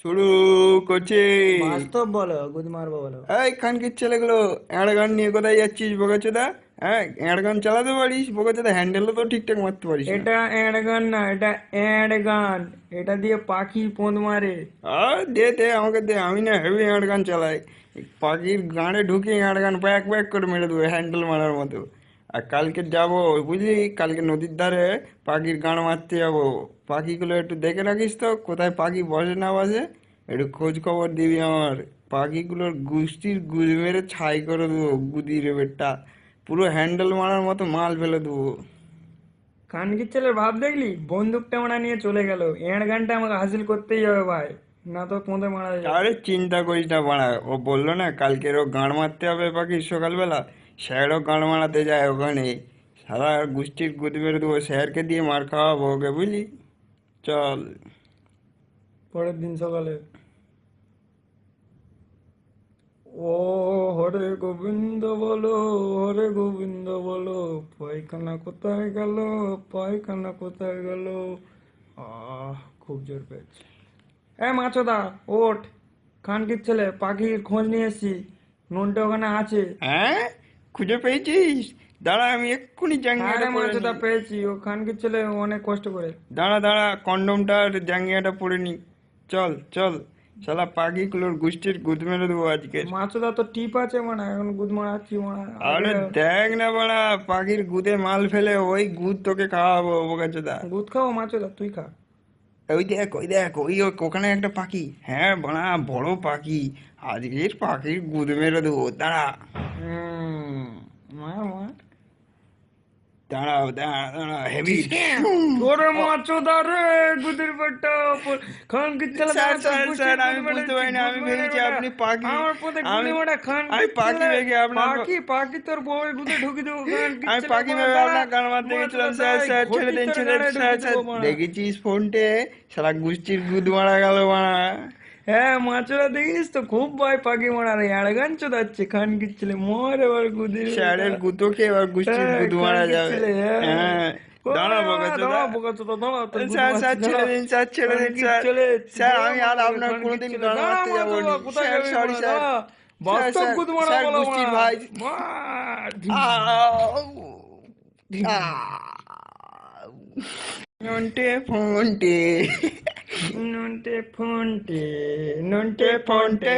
শুরু করছি। বাস্তব বলো, গুদ মারবো বলো। এই খানকির ছেলেগুলো, এঁড় গান নিয়ে কোথায় যাচ্ছিস বোকাচোদা? হ্যাঁ, এঁড় গান চালাতে পারিস বোকাচোদা? হ্যান্ডেলও তো ঠিকঠাক মারতে পারিস না। এটা অ্যাড গান না, এটা অ্যাড গান। এটা দিয়ে পাখি পোঁদ মারে। আর দে দে, আমাকে দে, আমি না হেভি এঁড় গান চালাই। পাখির গাঁড়ে ঢুকিয়ে এঁড় গান প্যাক প্যাক করে মেরে দেবো হ্যান্ডেল মারার মতো। আর কালকে যাব, বুঝলি, কালকে নদীর ধারে পাখির গান মারতে যাব। পাখিগুলো একটু দেখে রাখিস তো, কোথায় পাখি বসে না বসে, একটু খোঁজ খবর দিবি আমার। পাখিগুলোর গুষ্টির গুজ মেরে ছাই করে দেবো, গুদি রেবেরটা পুরো হ্যান্ডেল মারার মতো মাল ফেলে দেবো। কানকির ছেলের ভাব দেখলি, বন্দুকটা মারা নিয়ে চলে গেল। অ্যাড গানটা আমাকে হাসিল করতেই হবে ভাই, না তো পোঁদে মারা যাবে। আরে চিন্তা করিস না বাড়া, ও বললো না কালকেরও গাঁড় মারতে হবে পাখির সকালবেলা, স্যারও গাঁড় মারাতে যায় ওখানে। সারা গুষ্টির গুদ মেরে দেবো, স্যারকে দিয়ে মার খাওয়াবো ওকে, বুঝলি? চল। পরের দিন সকালে, ও হরে গোবিন্দ বলো, হরে গোবিন্দ বলো, পায়খানা কোথায় গেল, পায়খানা কোথায় গেল। খুব জোর পেয়েছে। মাছদা, ওঠ। খানকির ছেলে, পাখির খোঁজ নিয়ে এসছি। নুনটা ওখানে আছে। হ্যাঁ, খুঁজে পেয়েছিস? দাঁড়া, আমি এক্ষুনি হ্যাঁ জাঙ্গিয়াটা রে পরে নি। মাছদা, পেয়েছি। ও খানকির ছেলে অনেক কষ্ট করে। দাঁড়া দাঁড়া, কন্ডমটা আর জাঙ্গিয়াটা পরে নি। চল চল, শালা পাখিগুলোর গুষ্টির গুদ মেরে দেবো আজকে। মাছদা তো টিপ আছে মানে, এখন গুদ মারাচ্ছি মানে আগে। আরে দেখ না বাড়া, পাখির গুদে মাল ফেলে ওই গুদ তোকে খাওয়াবো বোকাচোদা। গুদ খাও মাছদা, তুই খা। ওই দেখ ওই দেখ, ওখানে একটা পাখি, হ্যাঁ বাড়া, বড় পাখি। আজকের পাখির গুদ মেরে দেবো, দাঁড়া। হুম, মার মার। দাঁড়া দাঁড়া দাঁড়া, হেভি। ওরে মাছদা রে, গুদের বেটা। খানকির ছেলে স্যার দাঁড়া, তোর স্যার গুষ্টির স্যার, গুদ আমি বুঝতে মেরেছি, পারি না, গুদ আমি মেরে ভেবেছি বেটা। আপনি পাখি। আমার পথে আমি গুলি মারা আমি খানকির পাখি ছেলে। ভেবে আপনার পাখি পাখি তোর বউয়ের গুদে ঢুকি দেবো খানকির আমি ছেলে, পাখি মার ভেবে দাঁড়া। আপনার গান মারতে মাছদা গেছিলাম। স্যার দাঁড়া, এই স্যার, ছেড়ে ঘটি দিন তোর ছেড়ে গাড়ে দিন, স্যার ঢুকি স্যার। দেবো মারা। দেখেছিস ফোনটে, সারা গুষ্টির গুদ মারা গেল মারা। হ্যাঁ মাছরা, দেখিস তো খুব ভয় পাখি মারার। এড়গান চোদাচ্ছে খানকির ছেলে, মর এবার গুদির বেটা। স্যারের গুতোকে এবার গুষ্টির হ্যাঁ গুদ মারা খানকির যাবে। ছেলে, হ্যাঁ। হ্যাঁ। দাঁড়া ওরে বাবা, বোকাচোদা। দাঁড়া বোকাচোদা, দাঁড়া, তোর গুদ স্যার মারছি, স্যার, ছেড়ে দাঁড়া। দিন স্যার, ছেড়ে দিন খানকির স্যার। ছেলে, স্যার, দে আমি আর মারাকে আপনার খানকির কোনোদিন ছেলে, গান দাঁড়া মারতে যাবো মাছরা, নি। কোথায় স্যার যাবি সরি মারা, স্যার। দাঁড়া। স্যার বাস্তব স্যার গুদ মারা স্যার, বলো গুষ্টির মারা। ভাই। মার। আউ, আউ। নন্টে ফন্টে, নন্টে ফন্টে, নন্টে নন্টে ফন্টে। ফন্টে।